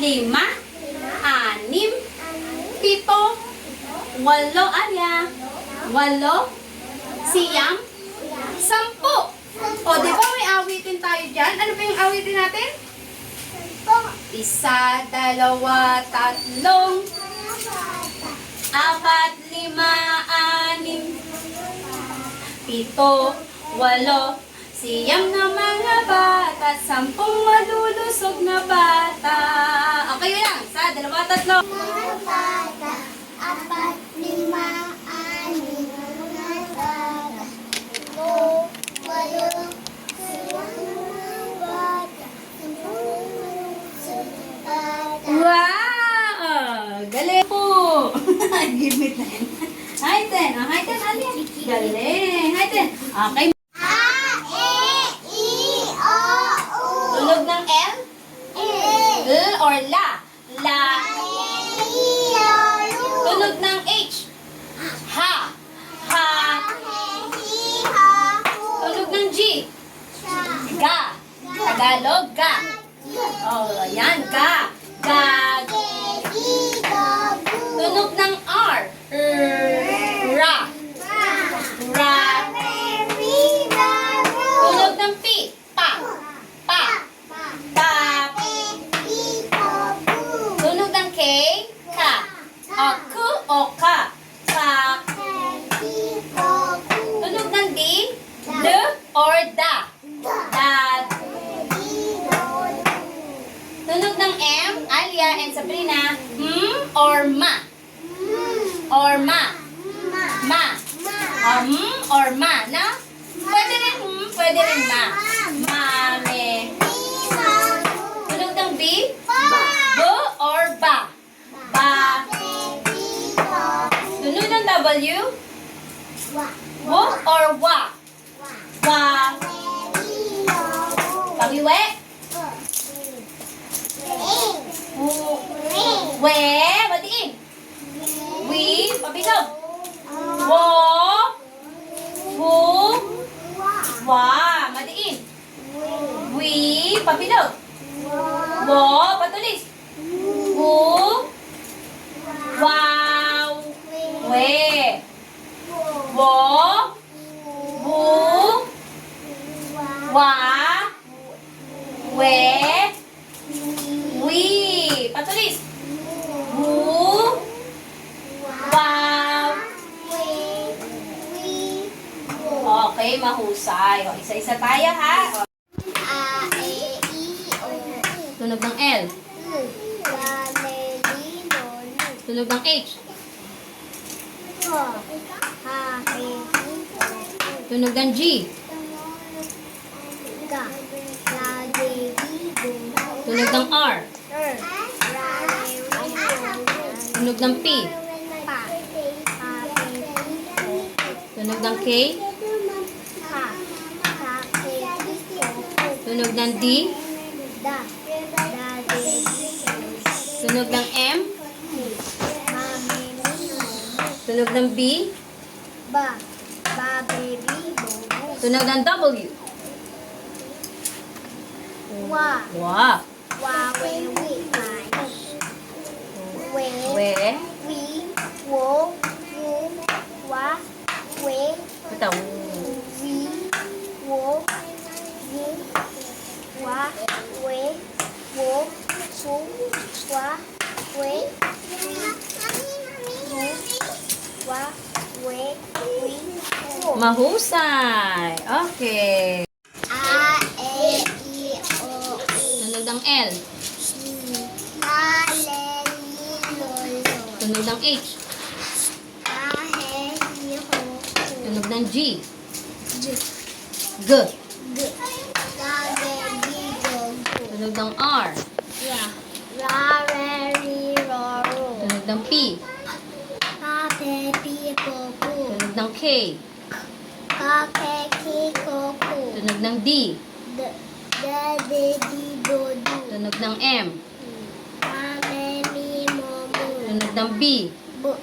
lima, anim, pito, walo, Alia. Walo, siyam, sampu. O, di ba may awitin tayo dyan? Ano ba yung awitin natin? Isa, dalawa, tatlong, apat, lima, anim, pito, walo, siyam na mga bata, sampung malulusog na bata. O, kayo lang. Isa, dalawa, tatlo. Mga bata, apat, lima, anim, mga bata, ito, walo, siyam mga bata, sampung malusog na bata. Wow! Galing po! Give me 10. Hi, 10. Hi, 10, Alia. Galing. Hi, 10. Okay. A, E, I, O, U. Tunog ng L? E, L or la? La. I, O, U. Tunog ng H? Ha. Ha. Tunog ng G? Ga. Tagalog, ga. Oh, ayan, ga. Ga. Tunog ng R? Ra. Ra. Tunog ng P? Pa. Pa. Pa. Tunog ng K? Ka. O, ku o ka. Ka. Tunog ng D? D or da. Da. Tunog ng M? Alia and Sabrina. Or ma. Or ma. Ma. Or ma, no? Pwede rin pwede rin ma. Mame. Tunog ng B? B or ba? Ba. Tunog ng W? W or wa? Wa. Pawiwe? We. Batiin. We. Papisog. Wo. Wu. Wa. Madiin. We. Papilog. Wo. Patulis. Wu. Wow. We. Wo. Wu. Wa. We. We. Patulis. Wu. Wow. Okay, mahusay. O, isa-isa tayo, ha? O, tunog ng L. Tunog ng H. Tunog ng G. Tunog ng R. Tunog ng P. Tunog ng K. Tunog ng D. Tunog ng M. Tunog ng B. Ba. Ba, baby, bobo. Tunog ng W. Wa. Wa. Wa, we, we, I. We. We. We. Wo. Wu. Wa. We. Ito. We. Wo. Wu. Wa. We. Wo. Wu. Wa. We. Wu. Wa. We. We. Wo. Mahusay. Okay. A, E, I, O, U. Tunog ng L. La, le, li, lo, lo. Tunog ng H. La, he, hi, ho, ho. Tunog ng G. J, G. G. La, ge, gi, go, go. Tunog ng R. Ya. La, re, ri, ro, ro. Tunog ng P. Pa, pe, pi, po, po. Tunog ng K. Ka, ke, ki, ko, ko. Tunog ng D. D, de, de, di, do, do. Tunog ng M. Ma, me, mi, mo, mo. Tunog ng B. Bo,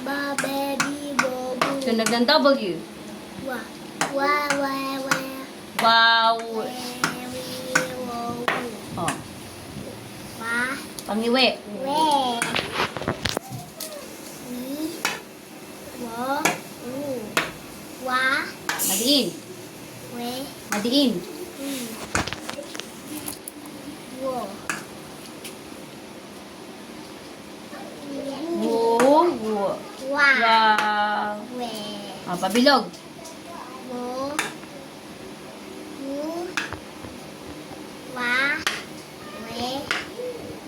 ba, be, bi, bo, bo. Tunog ng W. Wa, wa, wa, wa. Wow. We, wi, wo, wu. Oh. Wa, Pangiwi. we. Wi, wo, wu. Wa, Madiin. we, Madiin. wi. Wo. Wo. Wo. Wa, Wow. we. Ah, pabilog. Wo, wu. Wa, we,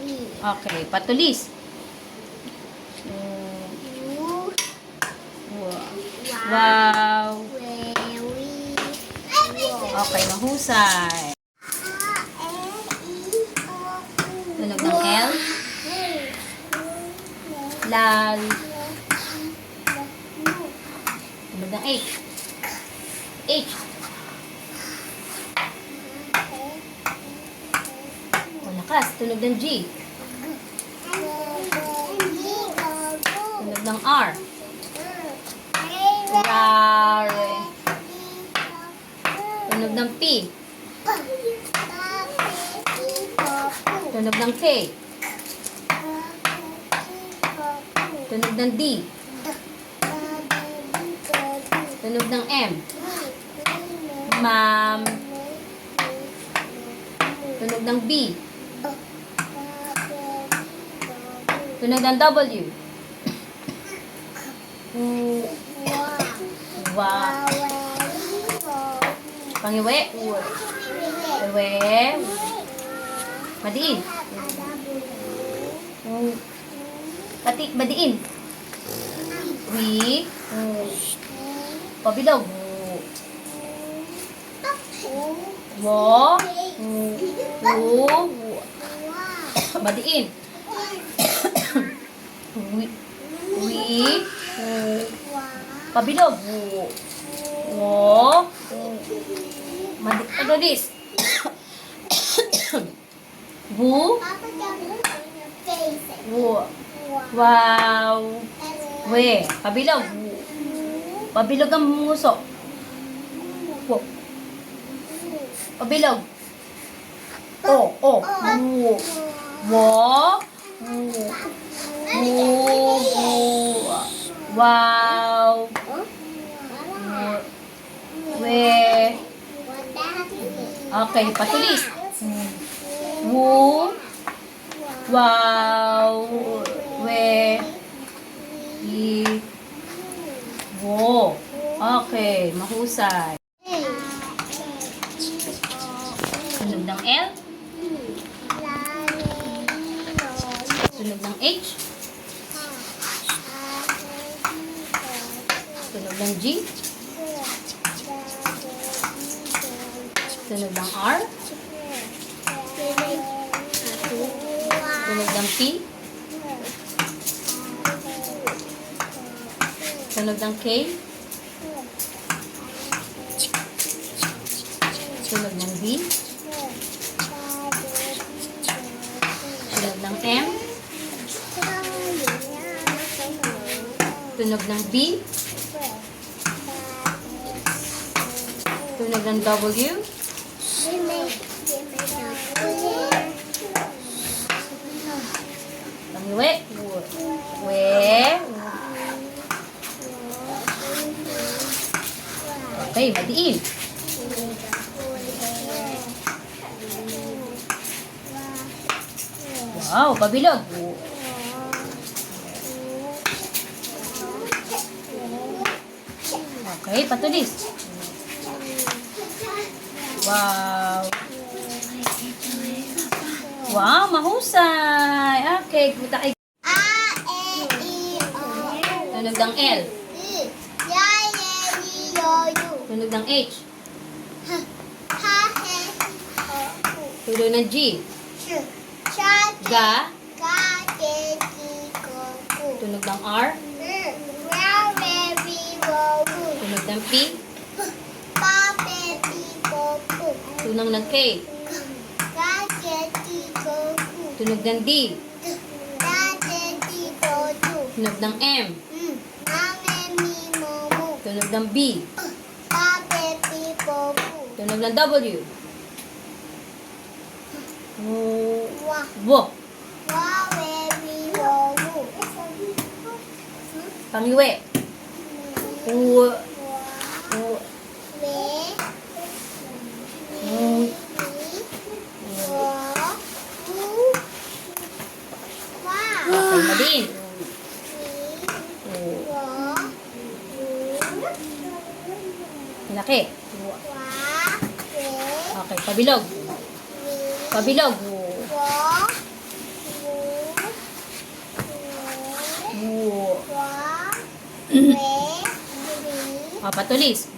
wi. Okay, patulis. Wu, Wow. wa. Wow. We, wi, wo. Okay, mahusay. Tunog ng L. Lal. Tunog ng H. H. Malakas. Tunog ng G. Tunog ng R. Rare. Tunog ng P. Tunog ng K. Tunog ng D. Tunog ng M. Ma'am. Tunog ng B. Tunog ng W. Wa. Pangiwi. We. Madiin. Pati, madiin. Wi. Pabilog. Wo. Wu. Madiin. Wi. Wi. Pabilog. Wo. Madiin. Wu. Wu. Wow. We. Pabilog. Pabilog ang muso. Wo. Pabilog. O. O. Wu. Wo. Wu. Wu. Wow. We. Okay, patulis. Wu. Wow. We. I. Wo. Okay, mahusay. Tunog ng L. Tunog ng H. Tunog ng G. Tunog ng R. Tunog ng P. Tunog ng K. Tunog ng B. Tunog ng M. Tunog ng B. Tunog ng W. Pangiwi. We. Okay, madiin. Wow, pabilog. Okay, patulis. Wow. Wow, mahusay. Okay, punta kay tunog ng L. Tunog ng H. Tunog ng G. Ga. Tunog ng R. Tunog ng P. Tunog ng K. Tunog ng D. Tunog ng M. Tunog ng B. Tunog ng W. Wo. Pangiwi. U. Okay, madiin. Malaki. Okay, pabilog. Pabilog. Oh, patulis.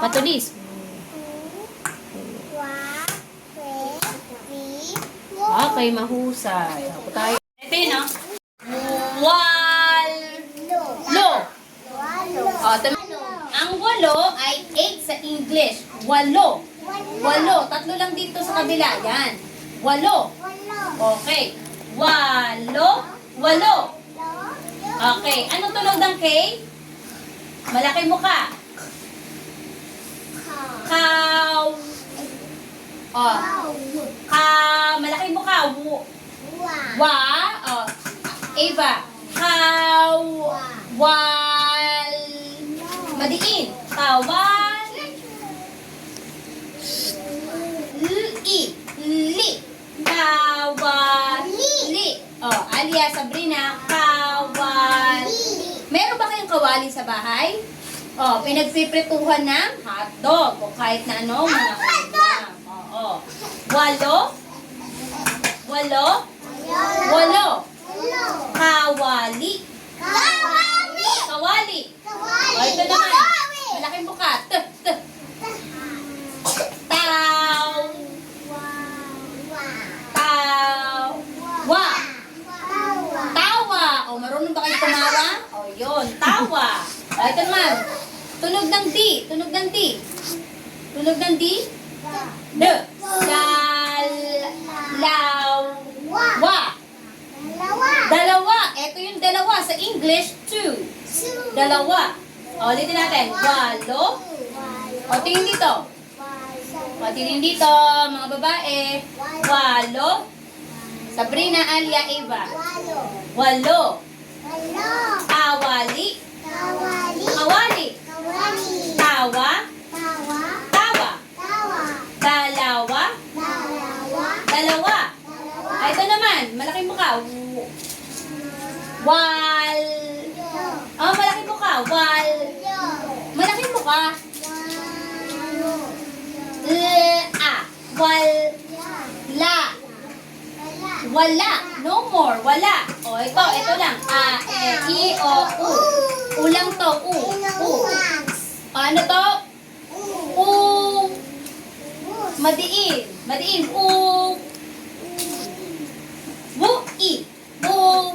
Patulis. Okay, mahusay. Ako tayo. Ito yun, no? Walo. Oh, ang walo ay 8 sa English. Walo. Walo. Tatlo lang dito sa kabila. Yan. Walo. Okay. Walo. Walo. Okay. Anong tunog ng K? Malaki mukha. Cow. Oh. Malaki mukha. Wa. Oh. Eva. Cow. Wal. Madiin. Kawal. Li. Li. Kawali. Oh, Alia, Sabrina. Kawali. Meron ba kayong kawali sa bahay? Oh, pinagpiprituhan ng hotdog o kahit na ano, mga ulam. Oo. Walo. Walo. Walo. Kawali. Kawali. O, ito naman. Malaking buka. Taw. Tawa. Tawa. O, marunong ba kayo tumawa? O, yun. Tawa. O, ito naman. Tunog ng D. Tunog ng D. Tunog ng D. D. Dal. Law. Wa. Dalawa. Ito yung dalawa. Sa English, two. Dalawa. O, ulitin natin. Walo. O, tingin dito. O, tingin dito, mga babae. Walo. Sabrina, Alia, Eva. Walo. Awali. Awali. Tawa. Tawa. Dalawa. Dalawa. Ay, ito naman. Malaking mukha. Wal. Oh, malaking mukha. Wal. Malaking mukha. La. Wal. La. Wala. No more. Wala. O, ito lang. A, E, I, O, U. Ulang to. U. U. O, ano to? U. Madiin. Madiin. U. Wu. I. Wu.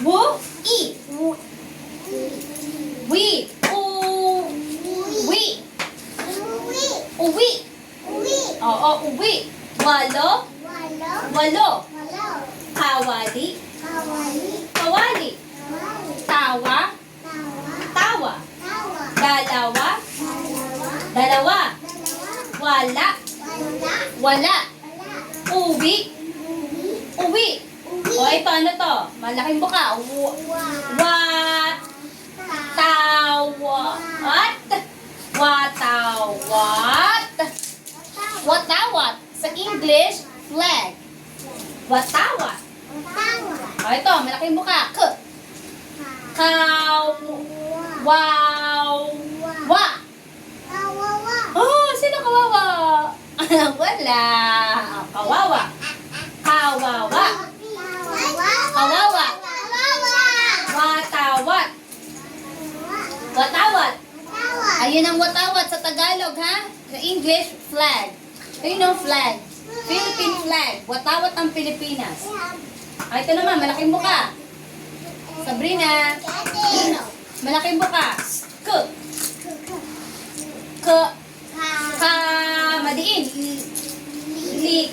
Wu. I. Wi. U. Wi. Uwi. Oo, uwi. Walo. Walo. Kawali. Kawali. Tawa. Tawa. Dalawa. Dalawa. Wala. Wala. Uwi. Uwi. O, ito, ano to? Malaking buka. Wat. Tawat. Watawat. Watawat. Sa English, flag. Watawat. O, ito, malaking buka. K. Kaw. Wow. Wa. Oh, sino kawawa? Wala. Kawawa. Kawawa. Kawawa. Watawat. Watawat. Ayun ang watawat sa Tagalog, ha? Sa English, flag. Ayun ang flag. Philippine flag. Watawat ang Pilipinas. Ay, ito naman, malaking buka. Sabrina. Malaking buka. K. K. Ka. Madiin.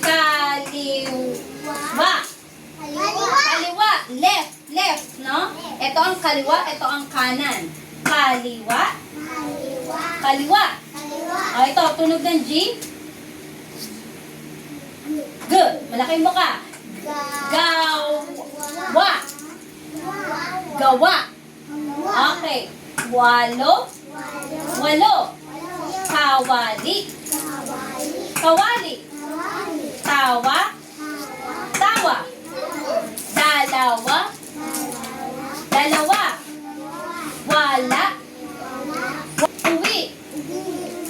Kaliwa. Kaliwa. Left. Left, no? Ito ang kaliwa, ito ang kanan. Kaliwa. Kaliwa. O, ito, tunog ng G. G. Malaking buka. Gawa. Gawa. Okay. Walo. Walo. Kawali. Kawali. Tawa. Tawa. Dalawa. Dalawa. Wala. Uwi.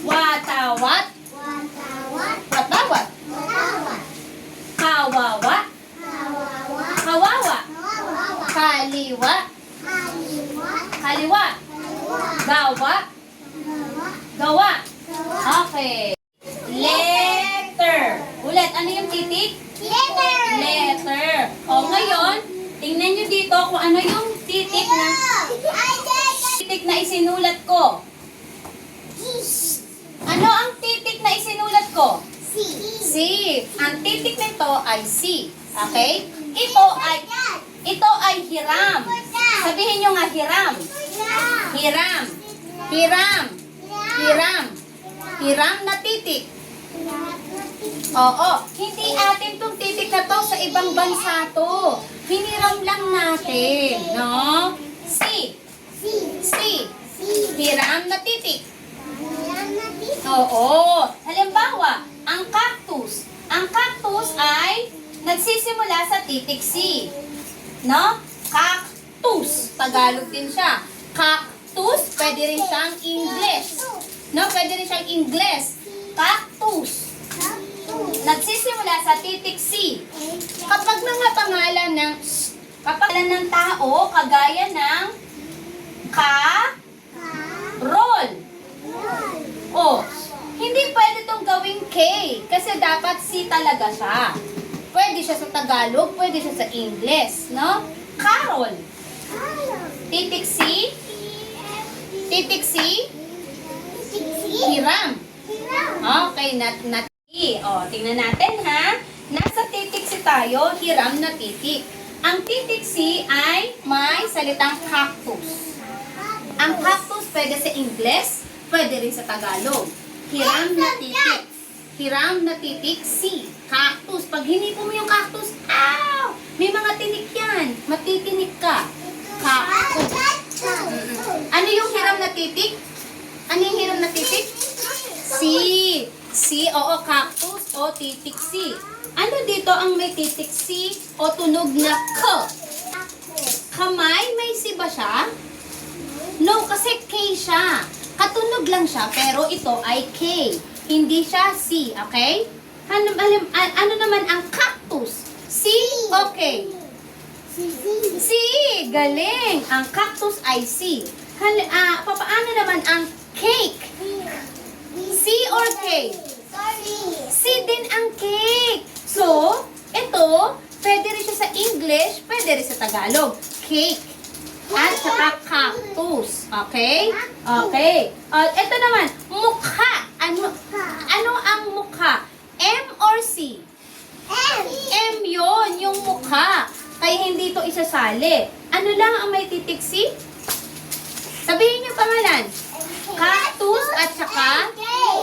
Watawat. Watawat. Kawawa. Kawawa. Kaliwa. Kaliwa. Gawa. Gawa. Okay. Letter. Ulit, ano yung titik? Letter. O ngayon, tingnan nyo dito kung ano yung titik na isinulat ko. Ano ang titik na isinulat ko? C. Ang titik nito ay C. Okay? Ito ay hiram. Sabihin nyo nga hiram. Hiram. Hiram. Hiram. Hiram na titik. Oo. Hindi atin tong titik na to, sa ibang bansa to. Hiniram lang natin. No? C. C. Hiram na titik. Oo. Halimbawa, ang cactus. Ang cactus ay nagsisimula sa titik C. No? Cactus. Tagalog din siya. Cactus, pwede rin siyang English. No? Pwede rin siyang English. Cactus. Nagsisimula sa titik C. Kapag mga pangalan ng tao, kagaya ng Carol. Oh, hindi pwede itong gawing K kasi dapat C talaga siya. Pwede siya sa Tagalog, pwede siya sa English, no? Carol. Titik C. Titik C. Hiram. Okay, O, tingnan natin ha. Nasa titik C tayo, hiram na titik. Ang titik C ay may salitang cactus. Ang cactus pwede sa English, pwede rin sa Tagalog. Hiram na titik. Hiram na titik C. Cactus. Pag hinipo mo yung cactus, ow! May mga tinik yan. Matitinik ka. Cactus. Ano yung hiram na titik? Ano yung hiram na titik? C. C, oo, cactus o titik C. Ano dito ang may titik C o tunog na K? Kamay, may C ba siya? No, kasi K siya. Katunog lang siya, pero ito ay K. Hindi siya C, okay? Ano naman ang cactus? C, okay. C, galing. Ang cactus ay C. Paano naman ang cake? C or K? C din ang cake. So, ito, pwede rin siya sa English, pwede rin sa Tagalog. Cake. At saka cactus. Okay? Okay. Ito naman, mukha. Ano ang mukha? M or C? M yun, yung mukha. Kaya hindi ito isasali. Ano Ano lang ang may titik C? Sabihin niyo pangalan. Cactus at saka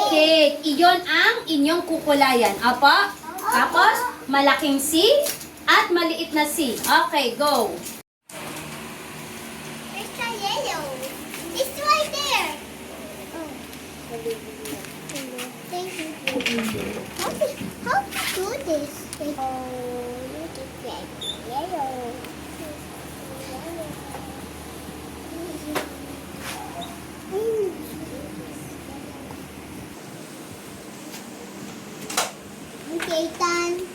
cake. Iyon ang inyong kukulayan. Apa? Tapos, malaking C at maliit na C. Okay, go. It's a yellow. It's right there. Thank you. How to do this? Oh, look at that. Yellow. Okay, done.